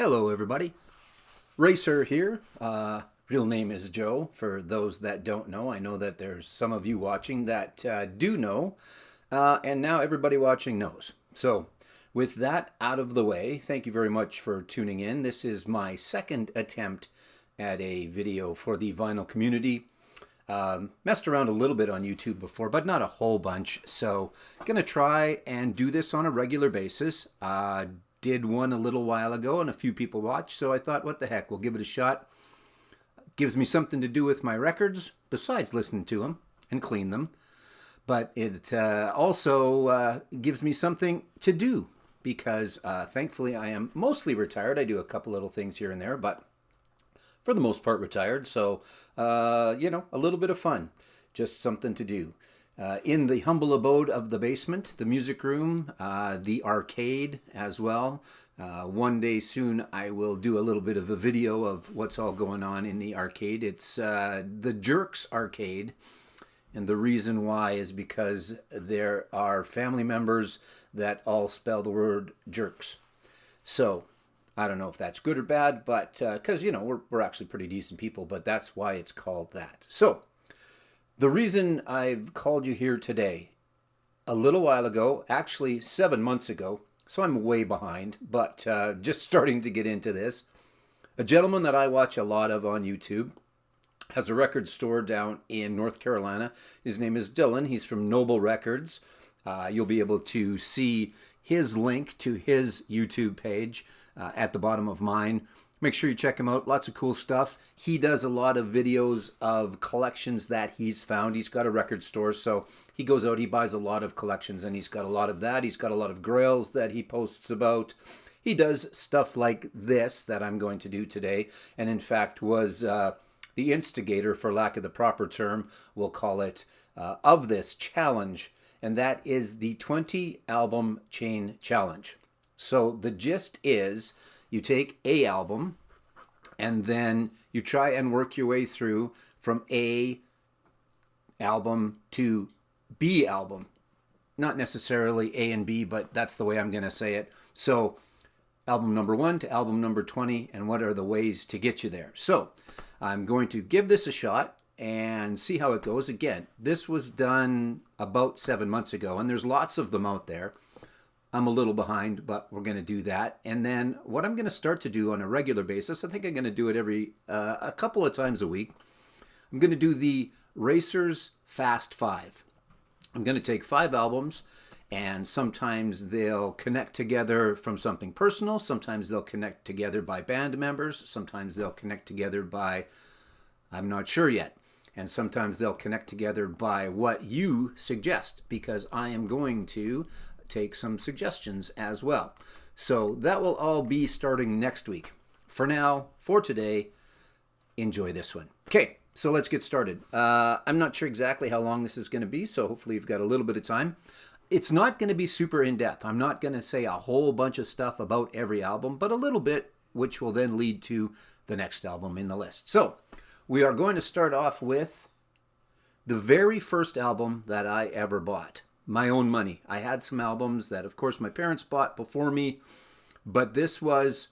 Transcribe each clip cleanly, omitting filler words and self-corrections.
Hello, everybody. Racer here. Real name is Joe. For those that don't know, I know that there's some of you watching that do know, and now everybody watching knows. So, with that out of the way, thank you very much for tuning in. This is my second attempt at a video for the vinyl community. Messed around a little bit on YouTube before, but not a whole bunch. So, gonna try and do this on a regular basis. Did one a little while ago and a few people watched, so I thought, what the heck, we'll give it a shot. Gives me something to do with my records besides listening to them and clean them, but it also gives me something to do because thankfully I am mostly retired. I do a couple little things here and there, but for the most part retired, so a little bit of fun, just something to do. In the humble abode of the basement, the music room, the arcade as well. One day soon I will do a little bit of a video of what's all going on in the arcade. It's the Jerks Arcade, and the reason why is because there are family members that all spell the word jerks. So I don't know if that's good or bad, but because we're actually pretty decent people, but that's why it's called that. So the reason I've called you here today, a little while ago, actually 7 months ago, so I'm way behind, but just starting to get into this. A gentleman that I watch a lot of on YouTube has a record store down in North Carolina. His name is Dillon. He's from Noble Records. You'll be able to see his link to his YouTube page at the bottom of mine. Make sure you check him out. Lots of cool stuff. He does a lot of videos of collections that he's found. He's got a record store, so he goes out, he buys a lot of collections, and he's got a lot of that. He's got a lot of grails that he posts about. He does stuff like this that I'm going to do today, and in fact was the instigator, for lack of the proper term, we'll call it, of this challenge, and that is the 20 album chain challenge. So the gist is, you take a album and then you try and work your way through from A album to B album. Not necessarily A and B, but that's the way I'm going to say it. So album number 1 to album number 20, and what are the ways to get you there? So I'm going to give this a shot and see how it goes. Again, this was done about 7 months ago, and there's lots of them out there. I'm a little behind, but we're going to do that. And then what I'm going to start to do on a regular basis, I think I'm going to do it every a couple of times a week. I'm going to do the Racers Fast 5. I'm going to take 5 albums, and sometimes they'll connect together from something personal. Sometimes they'll connect together by band members. Sometimes they'll connect together by, I'm not sure yet. And sometimes they'll connect together by what you suggest, because I am going to take some suggestions as well. So that will all be starting next week. For now, for today, enjoy this one. Okay, so let's get started. I'm not sure exactly how long this is going to be, so hopefully you've got a little bit of time. It's not going to be super in-depth. I'm not going to say a whole bunch of stuff about every album, but a little bit, which will then lead to the next album in the list. So we are going to start off with the very first album that I ever bought. My own money. I had some albums that, of course, my parents bought before me, but this was,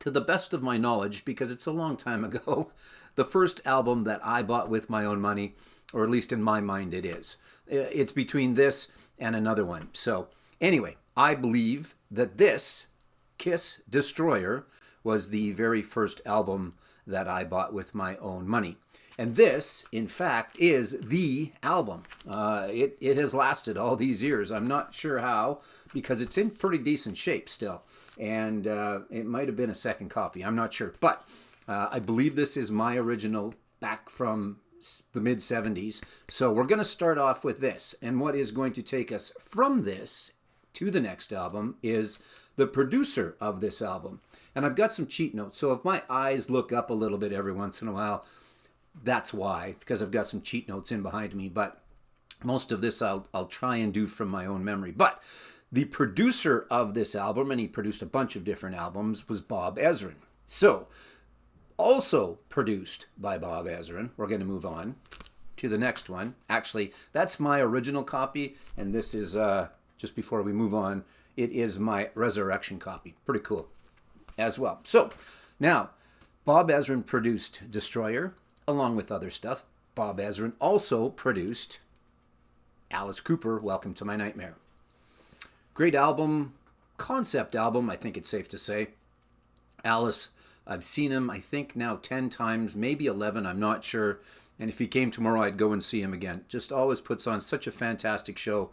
to the best of my knowledge, because it's a long time ago, the first album that I bought with my own money, or at least in my mind it is. It's between this and another one. So anyway, I believe that this, Kiss Destroyer, was the very first album that I bought with my own money. And this, in fact, is the album. It has lasted all these years. I'm not sure how, because it's in pretty decent shape still. And it might have been a second copy. I'm not sure. But I believe this is my original back from the mid-'70s. So we're going to start off with this. And what is going to take us from this to the next album is the producer of this album. And I've got some cheat notes. So if my eyes look up a little bit every once in a while, that's why, because I've got some cheat notes in behind me, but most of this I'll try and do from my own memory. But the producer of this album, and he produced a bunch of different albums, was Bob Ezrin. So, also produced by Bob Ezrin, we're going to move on to the next one. Actually, that's my original copy, and this is, just before we move on, it is my resurrection copy. Pretty cool. as well. So now, Bob Ezrin produced Destroyer, along with other stuff. Bob Ezrin also produced Alice Cooper, Welcome to My Nightmare. Great album, concept album, I think it's safe to say. Alice, I've seen him, I think now 10 times, maybe 11, I'm not sure. And if he came tomorrow, I'd go and see him again. Just always puts on such a fantastic show.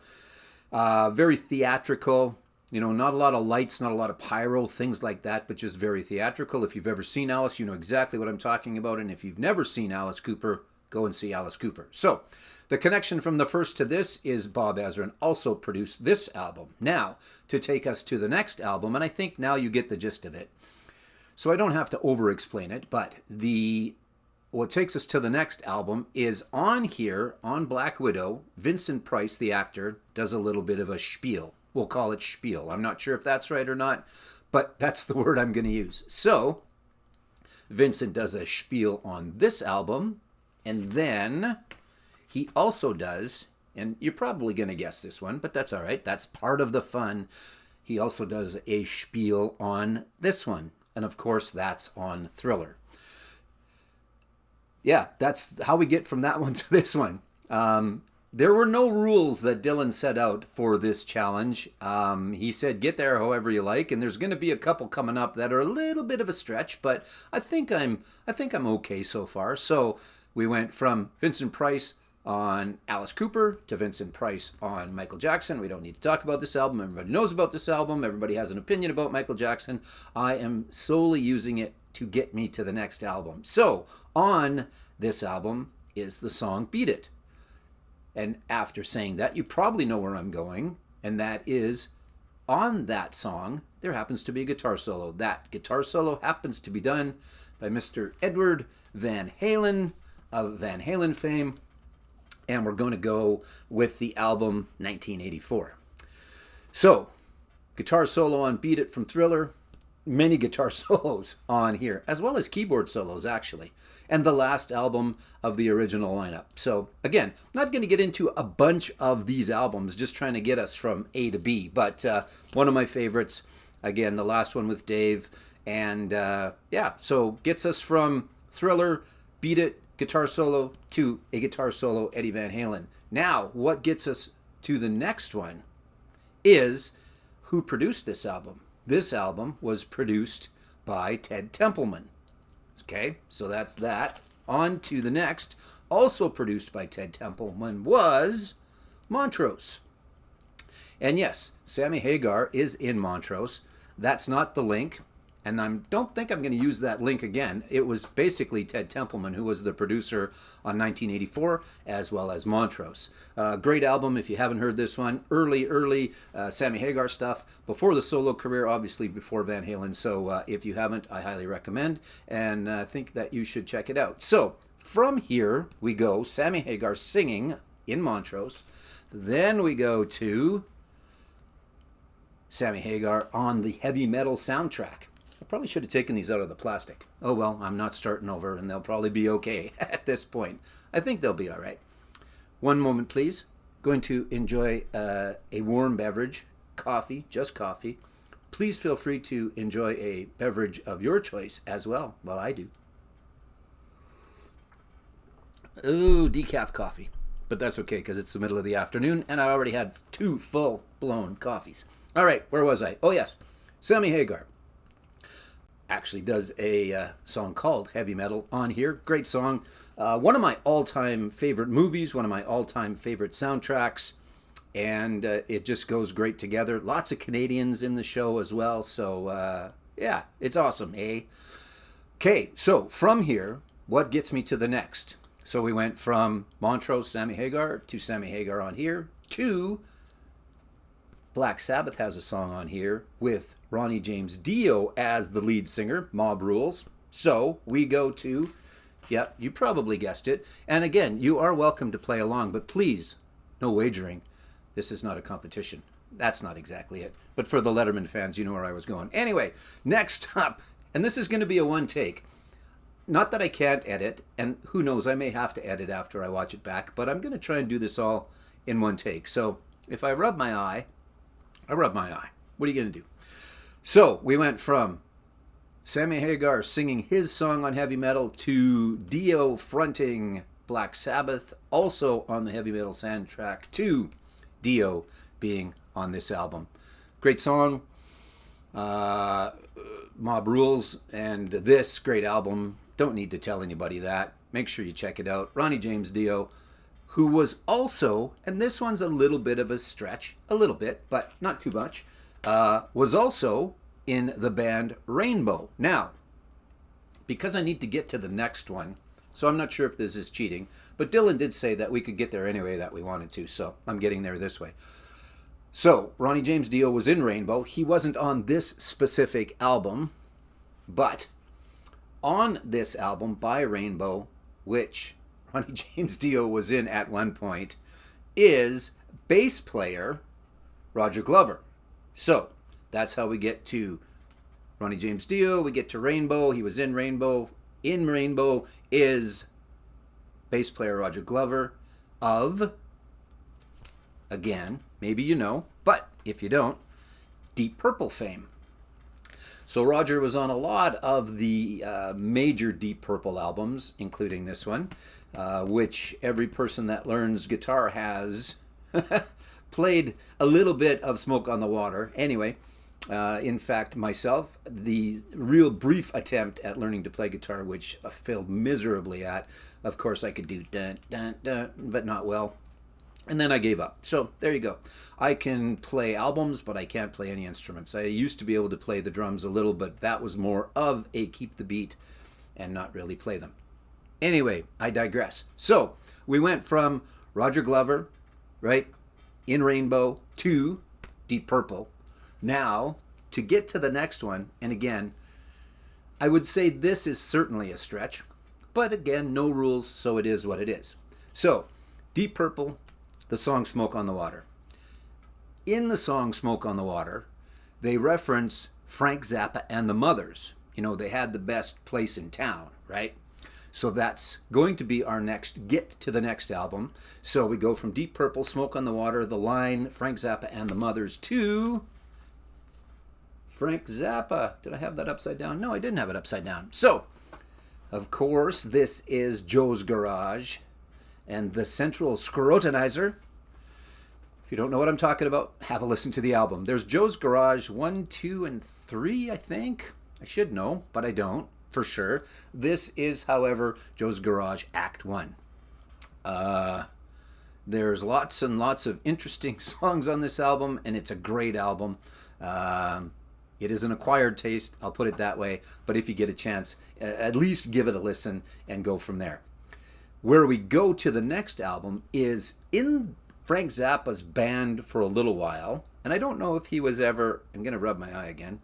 Very theatrical, you know, not a lot of lights, not a lot of pyro, things like that, but just very theatrical. If you've ever seen Alice, you know exactly what I'm talking about. And if you've never seen Alice Cooper, go and see Alice Cooper. So the connection from the first to this is Bob Ezrin also produced this album. Now, to take us to the next album, and I think now you get the gist of it. So I don't have to over-explain it, but what takes us to the next album is on here, on Black Widow, Vincent Price, the actor, does a little bit of a spiel. We'll call it spiel. I'm not sure if that's right or not, but that's the word I'm going to use. So Vincent does a spiel on this album, and then he also does, and you're probably going to guess this one, but that's all right. That's part of the fun. He also does a spiel on this one. And of course, that's on Thriller. Yeah, that's how we get from that one to this one. There were no rules that Dillon set out for this challenge. He said, get there however you like. And there's going to be a couple coming up that are a little bit of a stretch, but I think I'm okay so far. So we went from Vincent Price on Alice Cooper to Vincent Price on Michael Jackson. We don't need to talk about this album. Everybody knows about this album. Everybody has an opinion about Michael Jackson. I am solely using it to get me to the next album. So on this album is the song Beat It. And after saying that, you probably know where I'm going. And that is, on that song, there happens to be a guitar solo. That guitar solo happens to be done by Mr. Edward Van Halen of Van Halen fame. And we're going to go with the album 1984. So, guitar solo on Beat It from Thriller. Many guitar solos on here, as well as keyboard solos, actually. And the last album of the original lineup. So, again, I'm not going to get into a bunch of these albums, just trying to get us from A to B. But one of my favorites, again, the last one with Dave. And, yeah, so gets us from Thriller, Beat It, guitar solo to a guitar solo, Eddie Van Halen. Now, what gets us to the next one is who produced this album. This album was produced by Ted Templeman. Okay, so that's that. On to the next, also produced by Ted Templeman, was Montrose. And yes, Sammy Hagar is in Montrose. That's not the link. And I don't think I'm going to use that link again. It was basically Ted Templeman who was the producer on 1984 as well as Montrose. Great album if you haven't heard this one. Early Sammy Hagar stuff. Before the solo career, obviously before Van Halen. So if you haven't, I highly recommend. And I think that you should check it out. So from here we go. Sammy Hagar singing in Montrose. Then we go to Sammy Hagar on the heavy metal soundtrack. I probably should have taken these out of the plastic. Oh well, I'm not starting over and they'll probably be okay at this point. I think they'll be all right. One moment, please. Going to enjoy a warm beverage, coffee, just coffee. Please feel free to enjoy a beverage of your choice as well, while I do. Ooh, decaf coffee. But that's okay because it's the middle of the afternoon and I already had 2 full-blown coffees. All right, where was I? Oh yes, Sammy Hagar actually does a song called Heavy Metal on here. Great song. One of my all-time favorite movies, one of my all-time favorite soundtracks, and it just goes great together. Lots of Canadians in the show as well, so yeah, it's awesome, eh? Okay, so from here, what gets me to the next? So we went from Montrose, Sammy Hagar, to Sammy Hagar on here, to Black Sabbath has a song on here with Ronnie James Dio as the lead singer, Mob Rules. So we go to, yeah, you probably guessed it. And again, you are welcome to play along, but please, no wagering. This is not a competition. That's not exactly it. But for the Letterman fans, you know where I was going. Anyway, next up, and this is going to be a one take. Not that I can't edit, and who knows, I may have to edit after I watch it back, but I'm going to try and do this all in one take. So if I rub my eye, I rub my eye. What are you going to do? So we went from Sammy Hagar singing his song on heavy metal to Dio fronting Black Sabbath, also on the heavy metal soundtrack to Dio being on this album. Great song, Mob Rules, and this great album. Don't need to tell anybody that. Make sure you check it out. Ronnie James Dio, who was also, and this one's a little bit of a stretch, a little bit, but not too much, was also in the band Rainbow. Now, because I need to get to the next one, so I'm not sure if this is cheating, but Dillon did say that we could get there any way that we wanted to, so I'm getting there this way. So, Ronnie James Dio was in Rainbow. He wasn't on this specific album, but on this album by Rainbow, which Ronnie James Dio was in at one point, is bass player Roger Glover. So, that's how we get to Ronnie James Dio. We get to Rainbow. He was in Rainbow. In Rainbow is bass player Roger Glover of, again, maybe you know, but if you don't, Deep Purple fame. So Roger was on a lot of the major Deep Purple albums, including this one, which every person that learns guitar has played a little bit of Smoke on the Water. Anyway, in fact, myself, the real brief attempt at learning to play guitar, which I failed miserably at. Of course, I could do dun, dun, dun, but not well. And then I gave up. So there you go. I can play albums, but I can't play any instruments. I used to be able to play the drums a little, but that was more of a keep the beat and not really play them. Anyway, I digress. So we went from Roger Glover, right, in Rainbow, to Deep Purple. Now, to get to the next one, and again, I would say this is certainly a stretch, but again, no rules, so it is what it is. So, Deep Purple, the song Smoke on the Water. In the song Smoke on the Water, they reference Frank Zappa and the Mothers. You know, they had the best place in town, right? So that's going to be our next get to the next album. So we go from Deep Purple, Smoke on the Water, The Line, Frank Zappa and the Mothers, to Frank Zappa. Did I have that upside down? No, I didn't have it upside down. So, of course, this is Joe's Garage and the Central Scrutinizer. If you don't know what I'm talking about, have a listen to the album. There's Joe's Garage 1, 2, and 3, I think. I should know, but I don't, for sure. This is, however, Joe's Garage Act 1. There's lots and lots of interesting songs on this album, and it's a great album. It is an acquired taste, I'll put it that way, but if you get a chance, at least give it a listen and go from there. Where we go to the next album is in Frank Zappa's band for a little while, and I don't know if he was ever, I'm going to rub my eye again,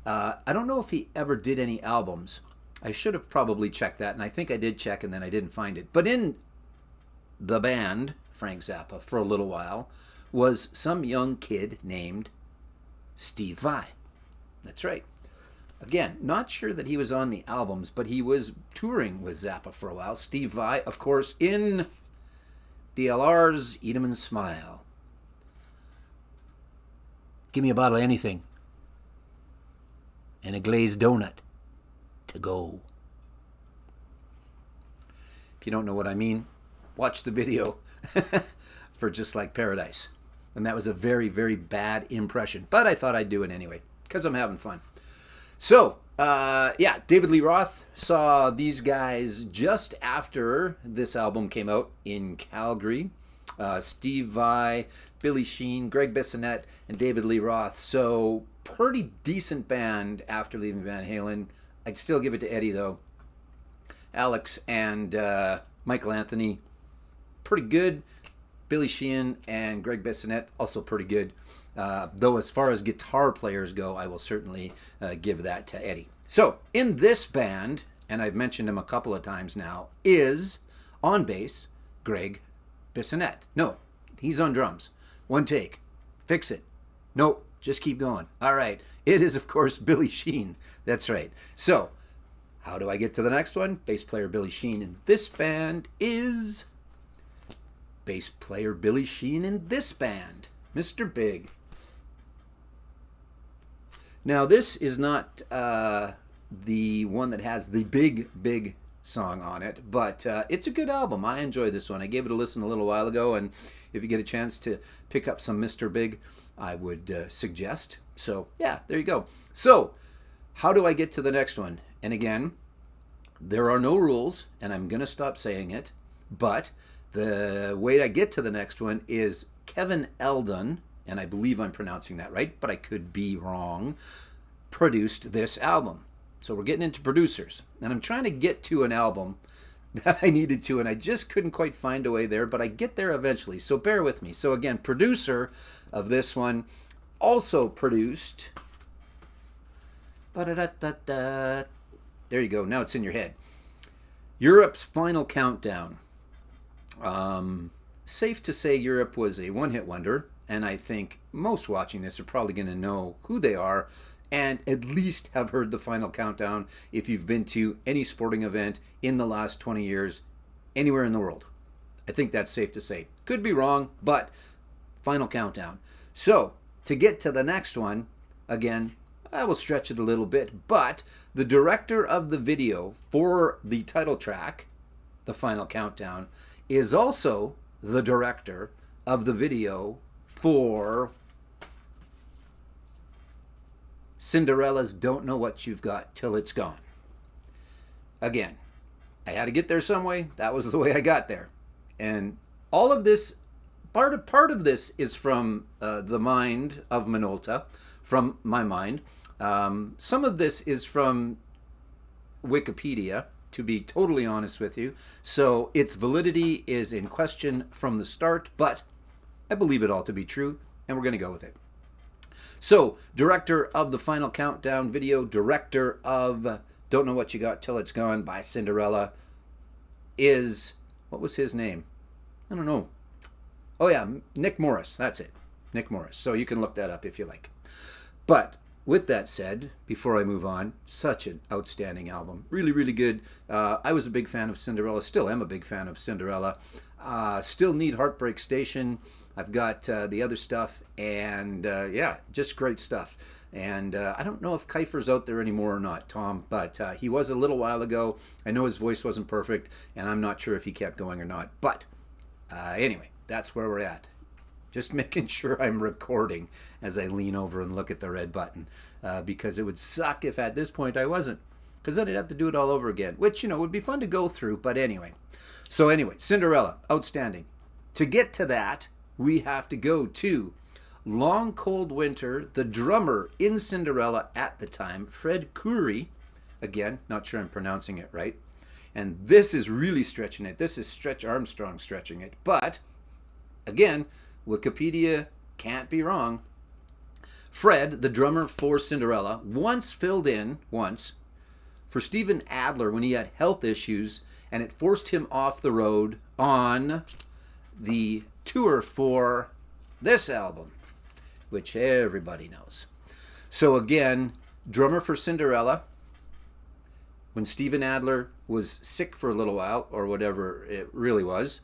I don't know if he ever did any albums. I should have probably checked that, and I think I did check and then I didn't find it. But in the band, Frank Zappa, for a little while, was some young kid named Steve Vai. That's right. Again, not sure that he was on the albums, but he was touring with Zappa for a while. Steve Vai, of course, in DLR's Eat 'em and Smile. Give me a bottle of anything. And a glazed donut to go. If you don't know what I mean, watch the video for Just Like Paradise. And that was a very, very bad impression. But I thought I'd do it anyway, because I'm having fun. So, David Lee Roth saw these guys just after this album came out in Calgary. Steve Vai, Billy Sheehan, Greg Bissonette, and David Lee Roth. So, pretty decent band after leaving Van Halen. I'd still give it to Eddie, though. Alex and Michael Anthony, pretty good. Billy Sheehan and Greg Bissonette, also pretty good. Though as far as guitar players go, I will certainly give that to Eddie. So, in this band, and I've mentioned him a couple of times now, is, on bass, Greg Bissonette. No, he's on drums. One take. Fix it. No, just keep going. All right. It is, of course, Billy Sheehan. That's right. So, how do I get to the next one? Bass player Billy Sheehan in this band is bass player Billy Sheehan in this band, Mr. Big. Now, this is not the one that has the big song on it, but it's a good album. I enjoy this one. I gave it a listen a little while ago, and if you get a chance to pick up some Mr. Big, I would suggest. So yeah, there you go. So how do I get to the next one? And again, there are no rules, and I'm going to stop saying it, but the way I get to the next one is Kevin Eldon, and I believe I'm pronouncing that right, but I could be wrong, produced this album. So we're getting into producers, and I'm trying to get to an album that I needed to, and I just couldn't quite find a way there, but I get there eventually, so bear with me. So again, producer of this one also produced... There you go, now it's in your head. Europe's Final Countdown. Safe to say Europe was a one-hit wonder, and I think most watching this are probably going to know who they are and at least have heard the Final Countdown if you've been to any sporting event in the last 20 years anywhere in the world. I think that's safe to say. Could be wrong, but Final Countdown. So, to get to the next one, again, I will stretch it a little bit, but the director of the video for the title track, The Final Countdown, is also the director of the video for Cinderella's Don't Know What You've Got Till It's Gone. Again, I had to get there some way. That was the way I got there. And all of this, part of this is from the mind of Minolta, from my mind. Some of this is from Wikipedia, to be totally honest with you. So its validity is in question from the start, but I believe it all to be true, and we're going to go with it. So, director of the Final Countdown video, director of Don't Know What You Got Till It's Gone by Cinderella is, what was his name? I don't know. Oh yeah, Nick Morris, that's it. Nick Morris. So you can look that up if you like. But with that said, before I move on, such an outstanding album. Really, really good. I was a big fan of Cinderella. Still am a big fan of Cinderella. Still need Heartbreak Station. I've got the other stuff. And yeah, just great stuff. And I don't know if Kiefer's out there anymore or not, Tom. But he was a little while ago. I know his voice wasn't perfect. And I'm not sure if he kept going or not. But anyway, that's where we're at. Just making sure I'm recording as I lean over and look at the red button, because it would suck if at this point I wasn't, because then I'd have to do it all over again, which, you know, would be fun to go through, but anyway. So anyway, Cinderella, outstanding. To get to that, we have to go to Long Cold Winter, the drummer in Cinderella at the time, Fred Coury, again, not sure I'm pronouncing it right, and this is really stretching it. This is Stretch Armstrong stretching it, but again, Wikipedia can't be wrong. Fred, the drummer for Cinderella, once filled in for Steven Adler when he had health issues, and it forced him off the road on the tour for this album, which everybody knows. So again, drummer for Cinderella, when Steven Adler was sick for a little while, or whatever it really was,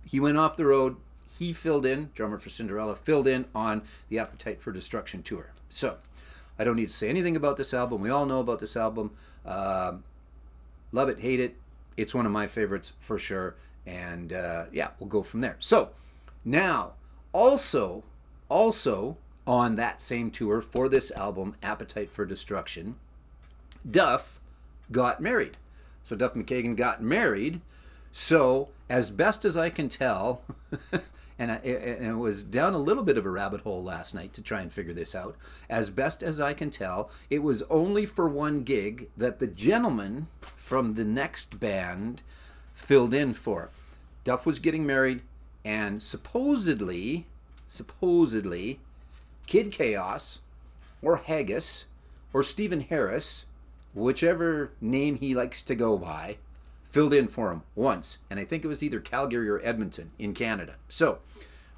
he went off the road. He filled in, drummer for Cinderella, filled in on the Appetite for Destruction tour. So, I don't need to say anything about this album. We all know about this album. Love it, hate it. It's one of my favorites for sure. And yeah, we'll go from there. So, now, also on that same tour for this album, Appetite for Destruction, Duff got married. So, Duff McKagan got married. So, as best as I can tell, and it was down a little bit of a rabbit hole last night to try and figure this out. As best as I can tell, it was only for one gig that the gentleman from the next band filled in for. Duff was getting married, and supposedly, Kid Chaos, or Haggis, or Stephen Harris, whichever name he likes to go by, filled in for him once, and I think it was either Calgary or Edmonton in Canada. So,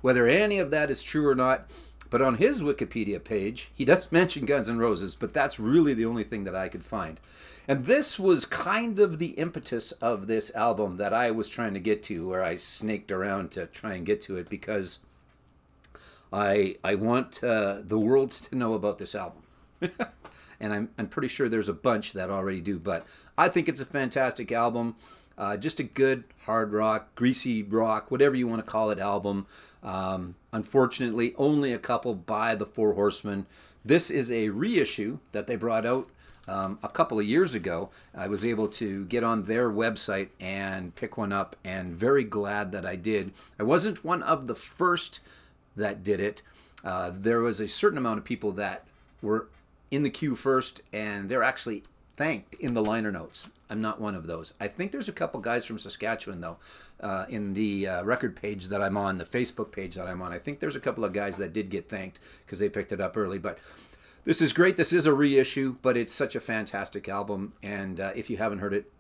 whether any of that is true or not, but on his Wikipedia page, he does mention Guns N' Roses, but that's really the only thing that I could find. And this was kind of the impetus of this album that I was trying to get to, where I snaked around to try and get to it, because I want the world to know about this album. and I'm pretty sure there's a bunch that already do. But I think it's a fantastic album. Just a good hard rock, greasy rock, whatever you want to call it, album. Unfortunately, only a couple by the Four Horsemen. This is a reissue that they brought out a couple of years ago. I was able to get on their website and pick one up, and very glad that I did. I wasn't one of the first that did it. There was a certain amount of people that were in the queue first, and they're actually thanked in the liner notes. I'm not one of those. I think there's a couple guys from Saskatchewan, though, in the record page that I'm on, the Facebook page that I'm on. I think there's a couple of guys that did get thanked because they picked it up early. But this is great. This is a reissue, but it's such a fantastic album. And if you haven't heard it,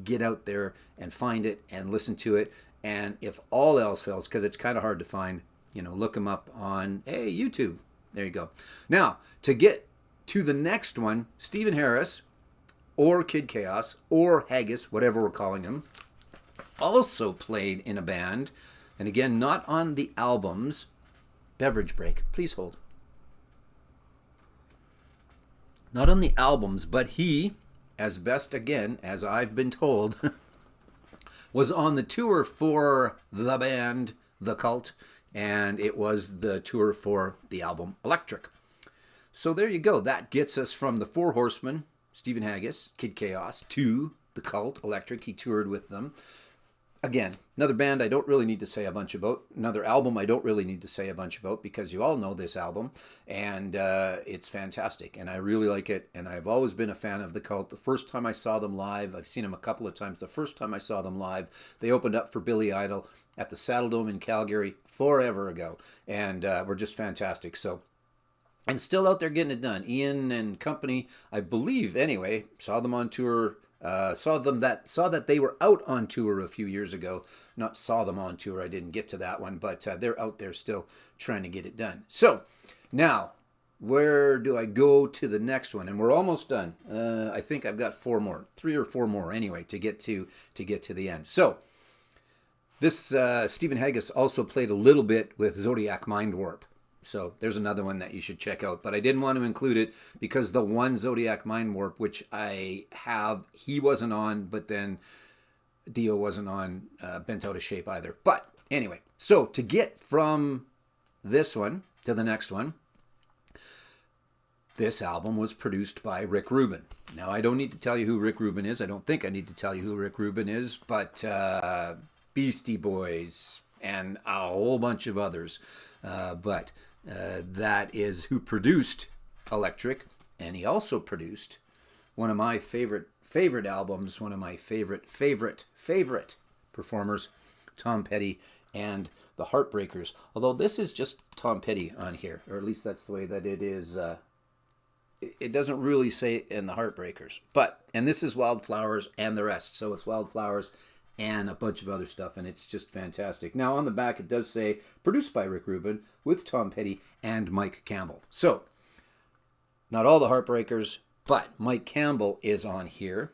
get out there and find it and listen to it. And if all else fails, because it's kind of hard to find, look them up on, YouTube. There you go. Now, to get to the next one, Stephen Harris, or Kid Chaos, or Haggis, whatever we're calling him, also played in a band, and again, not on the albums. Beverage break, please hold. Not on the albums, but he, as best again, as I've been told, was on the tour for the band, The Cult, and it was the tour for the album Electric. So there you go. That gets us from the Four Horsemen, Stephen Haggis, Kid Chaos, to The Cult, Electric. He toured with them. Again, another band I don't really need to say a bunch about. Another album I don't really need to say a bunch about, because you all know this album, and it's fantastic, and I really like it, and I've always been a fan of The Cult. The first time I saw them live, I've seen them a couple of times. The first time I saw them live, they opened up for Billy Idol at the Saddle Dome in Calgary forever ago, and were just fantastic. So, and still out there getting it done. Ian and company, I believe, anyway, saw them on tour. Saw that they were out on tour a few years ago. Not saw them on tour. I didn't get to that one, but they're out there still trying to get it done. So now, where do I go to the next one? And we're almost done. I think I've got 3 or 4 more anyway to get to the end. So this Stephen Haggis also played a little bit with Zodiac Mind Warp. So there's another one that you should check out. But I didn't want to include it because the one Zodiac Mind Warp, which I have, he wasn't on, but then Dio wasn't on, Bent Out of Shape either. But anyway, so to get from this one to the next one, this album was produced by Rick Rubin. Now, I don't need to tell you who Rick Rubin is. I don't think I need to tell you who Rick Rubin is, but Beastie Boys and a whole bunch of others. But that is who produced Electric, and he also produced one of my favorite albums, one of my favorite performers, Tom Petty and the Heartbreakers. Although this is just Tom Petty on here, or at least that's the way that it is. It doesn't really say in the Heartbreakers, and this is Wildflowers and the rest. So it's Wildflowers and a bunch of other stuff, and it's just fantastic. Now, on the back, it does say, produced by Rick Rubin, with Tom Petty and Mike Campbell. So, not all the Heartbreakers, but Mike Campbell is on here,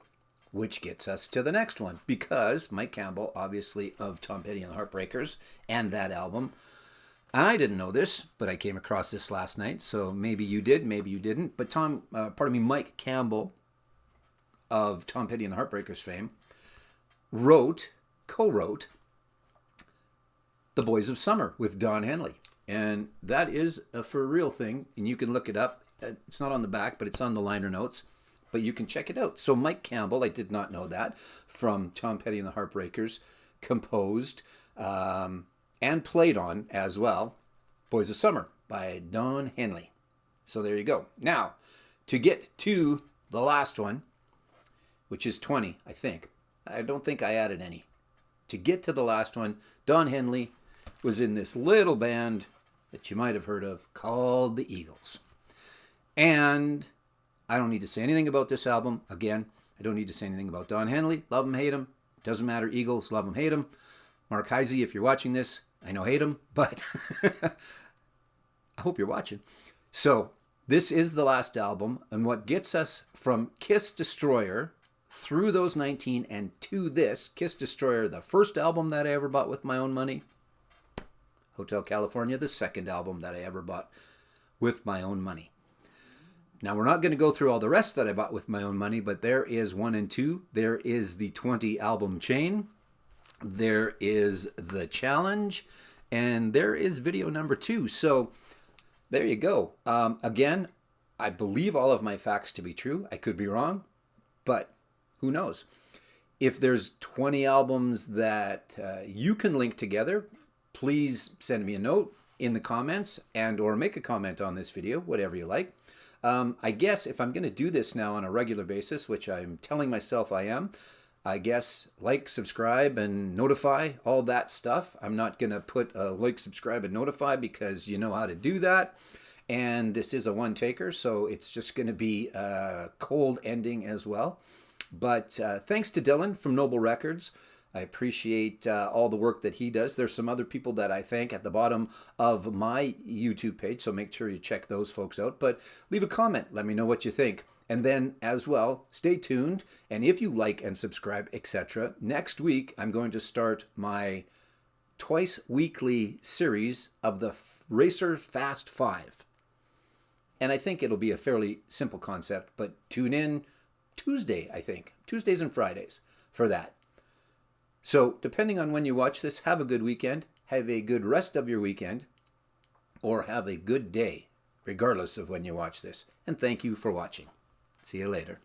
which gets us to the next one, because Mike Campbell, obviously, of Tom Petty and the Heartbreakers, and that album. I didn't know this, but I came across this last night, so maybe you did, maybe you didn't. But Mike Campbell, of Tom Petty and the Heartbreakers fame, co-wrote The Boys of Summer with Don Henley. And that is a for real thing, and you can look it up. It's not on the back, but it's on the liner notes, but you can check it out. So Mike Campbell, I did not know that, from Tom Petty and the Heartbreakers, composed and played on as well Boys of Summer by Don Henley. So there you go. Now, to get to the last one, which is 20, I think. I don't think I added any. To get to the last one, Don Henley was in this little band that you might have heard of called the Eagles. And I don't need to say anything about this album. Again, I don't need to say anything about Don Henley. Love him, hate him. Doesn't matter. Eagles, love him, hate him. Mark Heisey, if you're watching this, I know hate him, but I hope you're watching. So this is the last album, and what gets us from Kiss Destroyer through those 19 and to this, Kiss Destroyer, the first album that I ever bought with my own money. Hotel California, the second album that I ever bought with my own money. Now, we're not going to go through all the rest that I bought with my own money, but there is 1 and 2. There is the 20 album chain. There is the challenge. And there is video number 2. So there you go. Again, I believe all of my facts to be true. I could be wrong, but who knows? If there's 20 albums that you can link together, please send me a note in the comments and or make a comment on this video, whatever you like. I guess if I'm going to do this now on a regular basis, which I'm telling myself I am, I guess like, subscribe, and notify, all that stuff. I'm not going to put a like, subscribe, and notify because you know how to do that. And this is a one-taker, so it's just going to be a cold ending as well. But thanks to Dillon from Noble Records. I appreciate all the work that he does. There's some other people that I thank at the bottom of my YouTube page, so make sure you check those folks out. But leave a comment. Let me know what you think. And then, as well, stay tuned. And if you like and subscribe, etc., next week I'm going to start my twice-weekly series of the Racer Fast 5. And I think it'll be a fairly simple concept, but tune in Tuesday, I think. Tuesdays and Fridays for that. So, depending on when you watch this, have a good weekend, have a good rest of your weekend, or have a good day, regardless of when you watch this. And thank you for watching. See you later.